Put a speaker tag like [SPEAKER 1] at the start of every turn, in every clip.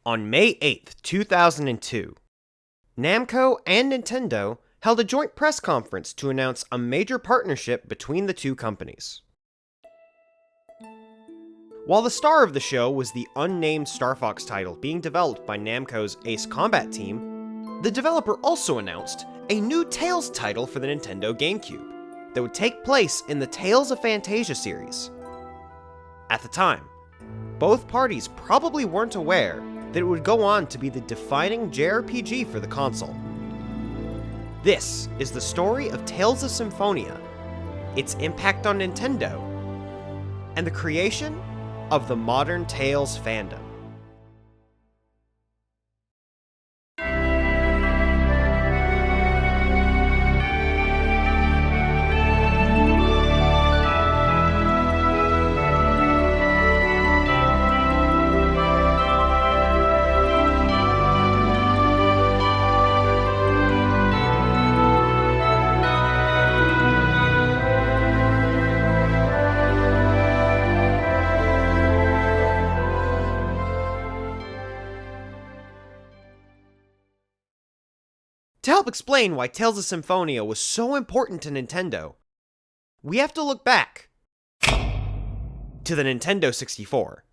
[SPEAKER 1] On May 8th, 2002, Namco and Nintendo held a joint press conference to announce a major partnership between the two companies. While the star of the show was the unnamed Star Fox title being developed by Namco's Ace Combat team, the developer also announced a new Tales title for the Nintendo GameCube that would take place in the Tales of Fantasia series. At the time, both parties probably weren't aware that it would go on to be the defining JRPG for the console. This is the story of Tales of Symphonia, its impact on Nintendo, and the creation of the modern Tales fandom. To help explain why Tales of Symphonia was so important to Nintendo, we have to look back to the Nintendo 64.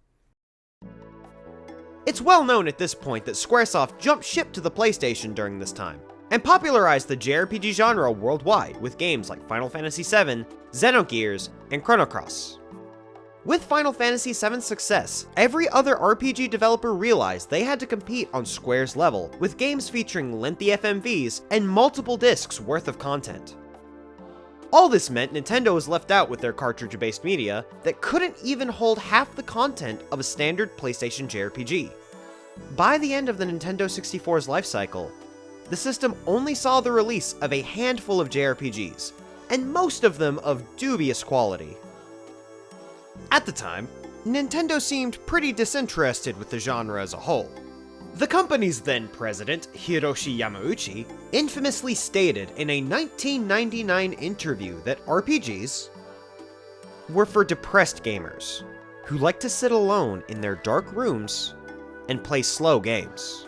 [SPEAKER 1] It's well known at this point that Squaresoft jumped ship to the PlayStation during this time, and popularized the JRPG genre worldwide with games like Final Fantasy VII, Xenogears, and Chrono Cross. With Final Fantasy VII's success, every other RPG developer realized they had to compete on Square's level, with games featuring lengthy FMVs and multiple discs worth of content. All this meant Nintendo was left out with their cartridge-based media that couldn't even hold half the content of a standard PlayStation JRPG. By the end of the Nintendo 64's lifecycle, the system only saw the release of a handful of JRPGs, and most of them of dubious quality. At the time, Nintendo seemed pretty disinterested with the genre as a whole. The company's then president, Hiroshi Yamauchi, infamously stated in a 1999 interview that RPGs were for depressed gamers who like to sit alone in their dark rooms and play slow games.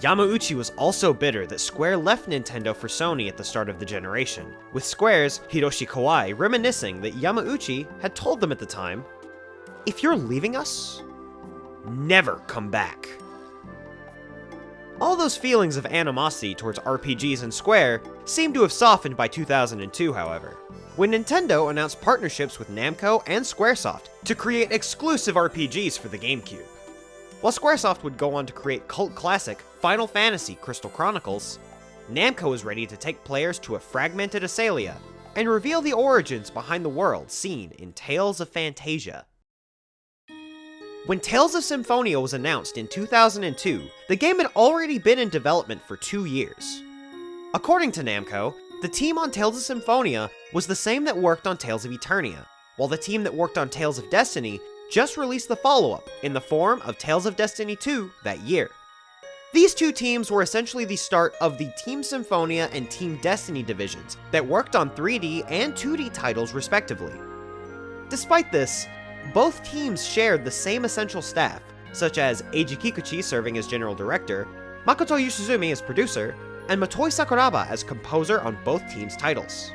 [SPEAKER 1] Yamauchi was also bitter that Square left Nintendo for Sony at the start of the generation, with Square's Hiroshi Kawai reminiscing that Yamauchi had told them at the time, "If you're leaving us, never come back." All those feelings of animosity towards RPGs and Square seem to have softened by 2002, however, when Nintendo announced partnerships with Namco and Squaresoft to create exclusive RPGs for the GameCube. While Squaresoft would go on to create cult classic Final Fantasy Crystal Chronicles, Namco was ready to take players to a fragmented Asalia and reveal the origins behind the world seen in Tales of Fantasia. When Tales of Symphonia was announced in 2002, the game had already been in development for 2 years. According to Namco, the team on Tales of Symphonia was the same that worked on Tales of Eternia, while the team that worked on Tales of Destiny just released the follow-up in the form of Tales of Destiny 2 that year. These two teams were essentially the start of the Team Symphonia and Team Destiny divisions that worked on 3D and 2D titles respectively. Despite this, both teams shared the same essential staff, such as Eiji Kikuchi serving as general director, Makoto Yoshizumi as producer, and Motoi Sakuraba as composer on both teams' titles.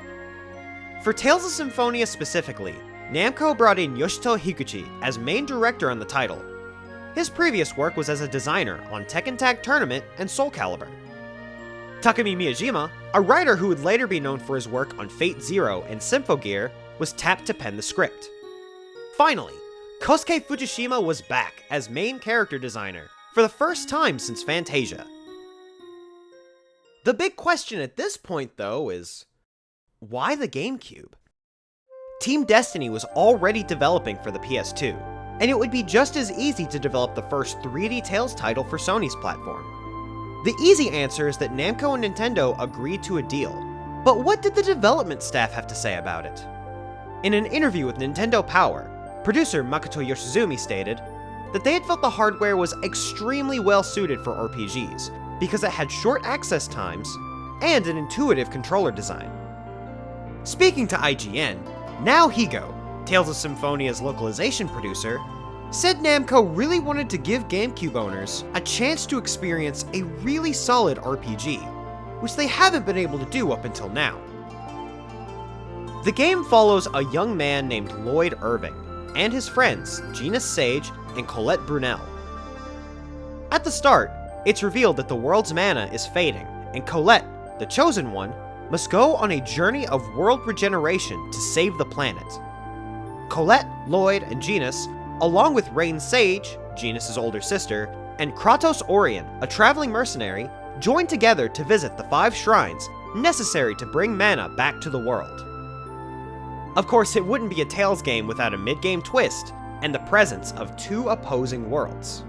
[SPEAKER 1] For Tales of Symphonia specifically, Namco brought in Yoshito Higuchi as main director on the title. His previous work was as a designer on Tekken Tag Tournament and Soul Calibur. Takumi Miyajima, a writer who would later be known for his work on Fate Zero and Symphogear, was tapped to pen the script. Finally, Kosuke Fujishima was back as main character designer for the first time since Fantasia. The big question at this point, though, is why the GameCube? Team Destiny was already developing for the PS2, and it would be just as easy to develop the first 3D Tales title for Sony's platform. The easy answer is that Namco and Nintendo agreed to a deal, but what did the development staff have to say about it? In an interview with Nintendo Power, producer Makoto Yoshizumi stated that they had felt the hardware was extremely well suited for RPGs because it had short access times and an intuitive controller design. Speaking to IGN, Now Higo, Tales of Symphonia's localization producer, said Namco really wanted to give GameCube owners a chance to experience a really solid RPG, which they haven't been able to do up until now. The game follows a young man named Lloyd Irving and his friends Genus Sage and Colette Brunel. At the start, it's revealed that the world's mana is fading, and Colette, the chosen one, must go on a journey of world regeneration to save the planet. Colette, Lloyd, and Genus, along with Rain Sage, Genus' older sister, and Kratos Orion, a traveling mercenary, join together to visit the 5 shrines necessary to bring mana back to the world. Of course, it wouldn't be a Tales game without a mid-game twist and the presence of 2 opposing worlds.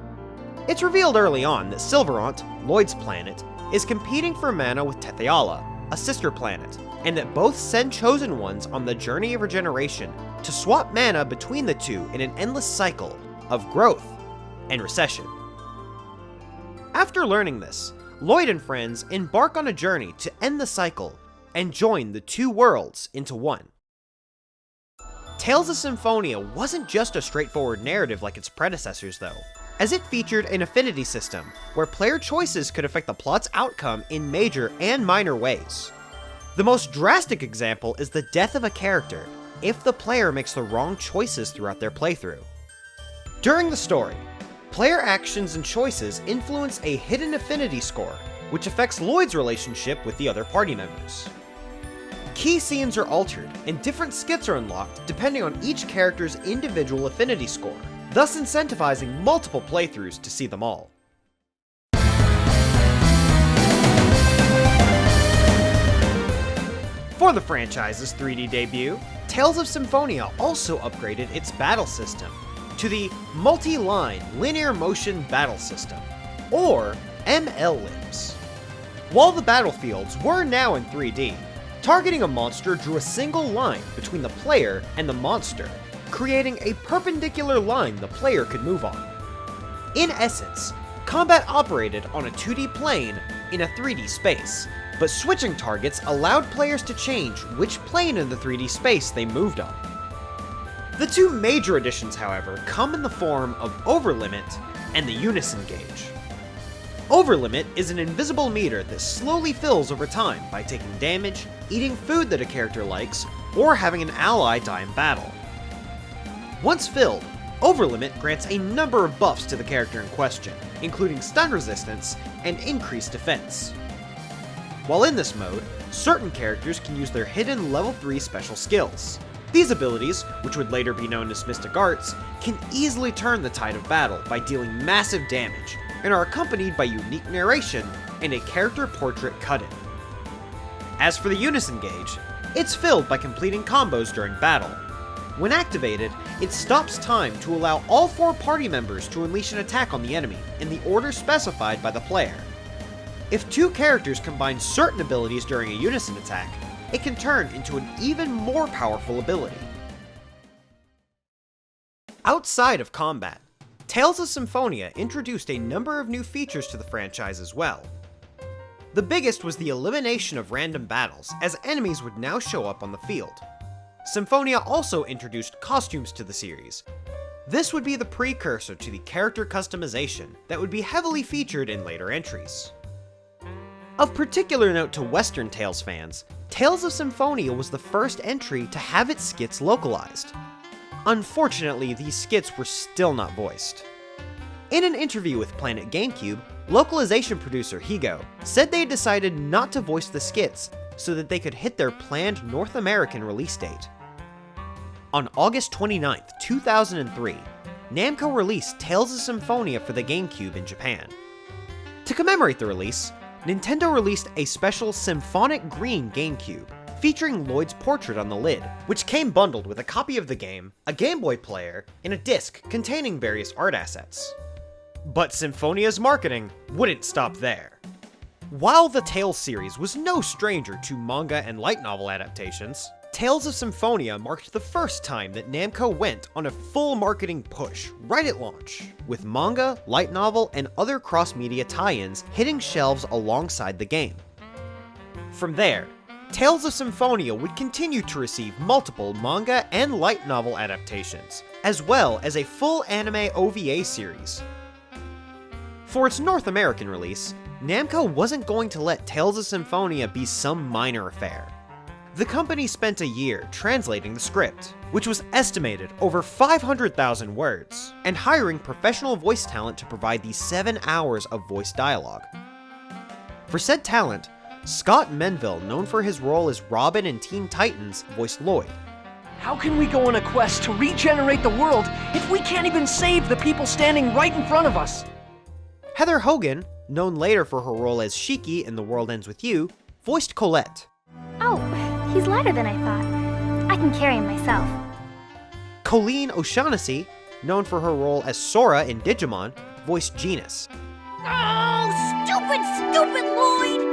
[SPEAKER 1] It's revealed early on that Silverant, Lloyd's planet, is competing for mana with Tetheala, a sister planet, and that both send chosen ones on the journey of regeneration to swap mana between the two in an endless cycle of growth and recession. After learning this, Lloyd and friends embark on a journey to end the cycle and join the 2 worlds into one. Tales of Symphonia wasn't just a straightforward narrative like its predecessors though, as it featured an affinity system where player choices could affect the plot's outcome in major and minor ways. The most drastic example is the death of a character if the player makes the wrong choices throughout their playthrough. During the story, player actions and choices influence a hidden affinity score, which affects Lloyd's relationship with the other party members. Key scenes are altered, and different skits are unlocked depending on each character's individual affinity score, thus incentivizing multiple playthroughs to see them all. For the franchise's 3D debut, Tales of Symphonia also upgraded its battle system to the Multi-Line Linear Motion Battle System, or MLLims. While the battlefields were now in 3D, targeting a monster drew a single line between the player and the monster, creating a perpendicular line the player could move on. In essence, combat operated on a 2D plane in a 3D space, but switching targets allowed players to change which plane in the 3D space they moved on. The 2 major additions, however, come in the form of Overlimit and the Unison Gauge. Overlimit is an invisible meter that slowly fills over time by taking damage, eating food that a character likes, or having an ally die in battle. Once filled, Overlimit grants a number of buffs to the character in question, including stun resistance and increased defense. While in this mode, certain characters can use their hidden level 3 special skills. These abilities, which would later be known as Mystic Arts, can easily turn the tide of battle by dealing massive damage, and are accompanied by unique narration and a character portrait cut-in. As for the Unison Gauge, it's filled by completing combos during battle. When activated, it stops time to allow all 4 party members to unleash an attack on the enemy in the order specified by the player. If 2 characters combine certain abilities during a unison attack, it can turn into an even more powerful ability. Outside of combat, Tales of Symphonia introduced a number of new features to the franchise as well. The biggest was the elimination of random battles, as enemies would now show up on the field. Symphonia also introduced costumes to the series. This would be the precursor to the character customization that would be heavily featured in later entries. Of particular note to Western Tales fans, Tales of Symphonia was the first entry to have its skits localized. Unfortunately, these skits were still not voiced. In an interview with Planet GameCube, localization producer Higo said they decided not to voice the skits so that they could hit their planned North American release date. On August 29, 2003, Namco released Tales of Symphonia for the GameCube in Japan. To commemorate the release, Nintendo released a special Symphonic Green GameCube, featuring Lloyd's portrait on the lid, which came bundled with a copy of the game, a Game Boy player, and a disc containing various art assets. But Symphonia's marketing wouldn't stop there. While the Tales series was no stranger to manga and light novel adaptations, Tales of Symphonia marked the first time that Namco went on a full marketing push right at launch, with manga, light novel, and other cross-media tie-ins hitting shelves alongside the game. From there, Tales of Symphonia would continue to receive multiple manga and light novel adaptations, as well as a full anime OVA series. For its North American release, Namco wasn't going to let Tales of Symphonia be some minor affair. The company spent a year translating the script, which was estimated over 500,000 words, and hiring professional voice talent to provide the 7 hours of voice dialogue. For said talent, Scott Menville, known for his role as Robin in Teen Titans, voiced Lloyd.
[SPEAKER 2] How can we go on a quest to regenerate the world if we can't even save the people standing right in front of us?
[SPEAKER 1] Heather Hogan, known later for her role as Shiki in The World Ends With You, voiced Colette.
[SPEAKER 3] Oh, he's lighter than I thought. I can carry him myself.
[SPEAKER 1] Colleen O'Shaughnessy, known for her role as Sora in Digimon, voiced Genus.
[SPEAKER 3] Oh, stupid Lloyd!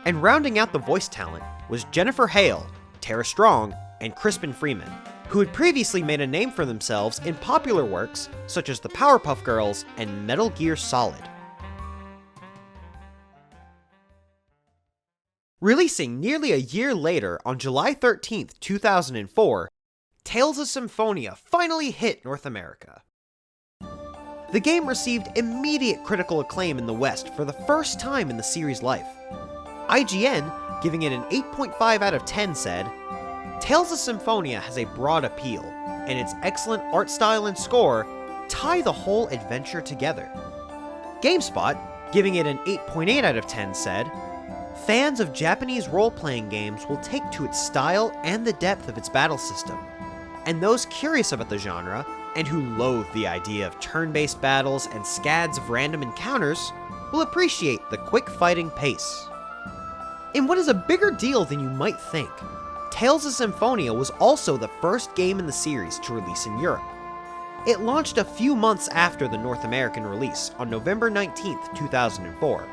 [SPEAKER 1] And rounding out the voice talent was Jennifer Hale, Tara Strong, and Crispin Freeman, who had previously made a name for themselves in popular works such as the Powerpuff Girls and Metal Gear Solid. Releasing nearly a year later on July 13th, 2004, Tales of Symphonia finally hit North America. The game received immediate critical acclaim in the West for the first time in the series' life. IGN, giving it an 8.5 out of 10, said, "Tales of Symphonia has a broad appeal, and its excellent art style and score tie the whole adventure together." GameSpot, giving it an 8.8 out of 10, said, "Fans of Japanese role-playing games will take to its style and the depth of its battle system, and those curious about the genre, and who loathe the idea of turn-based battles and scads of random encounters, will appreciate the quick fighting pace." In what is a bigger deal than you might think, Tales of Symphonia was also the first game in the series to release in Europe. It launched a few months after the North American release on November 19th, 2004.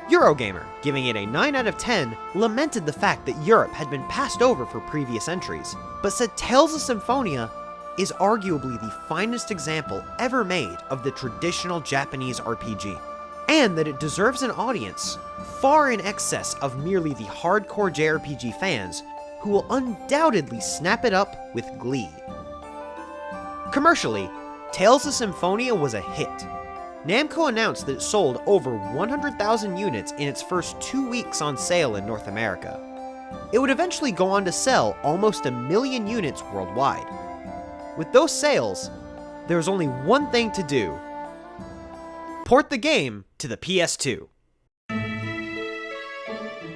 [SPEAKER 1] Eurogamer, giving it a 9 out of 10, lamented the fact that Europe had been passed over for previous entries, but said Tales of Symphonia is arguably the finest example ever made of the traditional Japanese RPG, and that it deserves an audience far in excess of merely the hardcore JRPG fans who will undoubtedly snap it up with glee. Commercially, Tales of Symphonia was a hit. Namco announced that it sold over 100,000 units in its first 2 weeks on sale in North America. It would eventually go on to sell almost 1 million units worldwide. With those sales, there was only one thing to do: port the game to the PS2.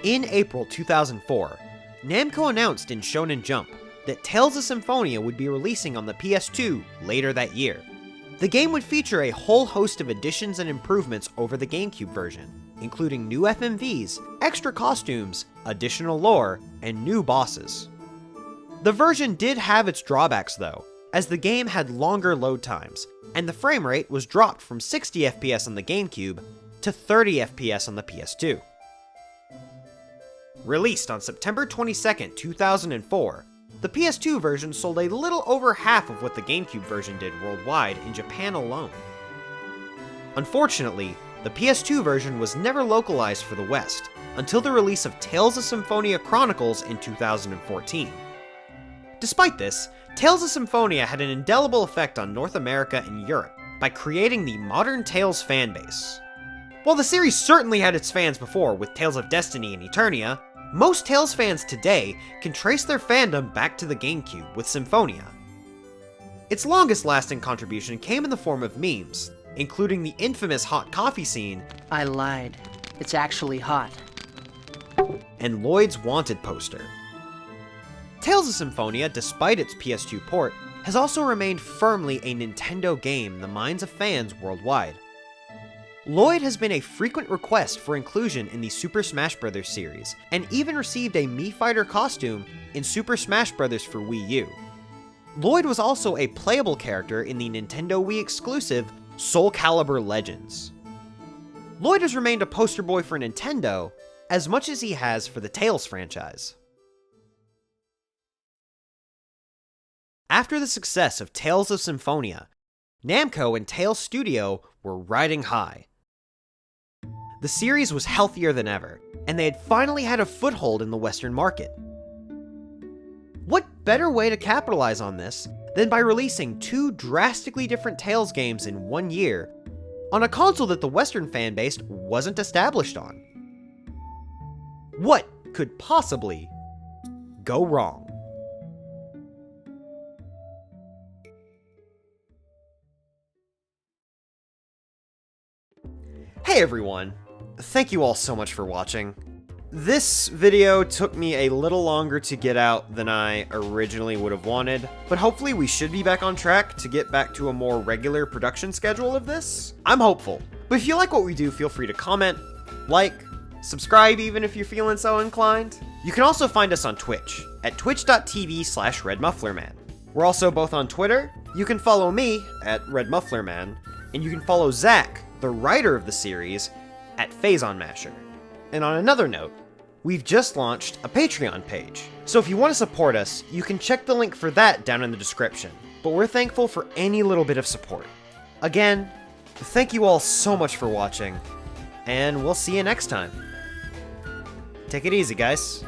[SPEAKER 1] In April 2004, Namco announced in Shonen Jump that Tales of Symphonia would be releasing on the PS2 later that year. The game would feature a whole host of additions and improvements over the GameCube version, including new FMVs, extra costumes, additional lore, and new bosses. The version did have its drawbacks though, as the game had longer load times, and the frame rate was dropped from 60 FPS on the GameCube to 30 FPS on the PS2. Released on September 22nd, 2004, the PS2 version sold a little over half of what the GameCube version did worldwide in Japan alone. Unfortunately, the PS2 version was never localized for the West until the release of Tales of Symphonia Chronicles in 2014. Despite this, Tales of Symphonia had an indelible effect on North America and Europe by creating the modern Tales fanbase. While the series certainly had its fans before with Tales of Destiny and Eternia, most Tales fans today can trace their fandom back to the GameCube with Symphonia. Its longest lasting contribution came in the form of memes, including the infamous hot coffee scene,
[SPEAKER 2] I lied. It's actually hot.
[SPEAKER 1] and Lloyd's Wanted poster. Tales of Symphonia, despite its PS2 port, has also remained firmly a Nintendo game in the minds of fans worldwide. Lloyd has been a frequent request for inclusion in the Super Smash Bros. Series, and even received a Mii Fighter costume in Super Smash Bros. For Wii U. Lloyd was also a playable character in the Nintendo Wii exclusive Soul Calibur Legends. Lloyd has remained a poster boy for Nintendo as much as he has for the Tales franchise. After the success of Tales of Symphonia, Namco and Tales Studio were riding high. the series was healthier than ever, and they had finally had a foothold in the Western market. What better way to capitalize on this than by releasing 2 drastically different Tales games in 1 year on a console that the Western fanbase wasn't established on? What could possibly go wrong? Hey everyone, thank you all so much for watching. This video took me a little longer to get out than I originally would have wanted, but hopefully we should be back on track to get back to a more regular production schedule of this. I'm hopeful, but if you like what we do, feel free to comment, like, subscribe even if you're feeling so inclined. You can also find us on Twitch, at twitch.tv/redmufflerman. We're also both on Twitter. You can follow me, at redmufflerman, and you can follow Zach, the writer of the series, at phazonmasher. And on another note, we've just launched a Patreon page, so if you want to support us, you can check the link for that down in the description, but we're thankful for any little bit of support. Again, thank you all so much for watching, and we'll see you next time. Take it easy, guys.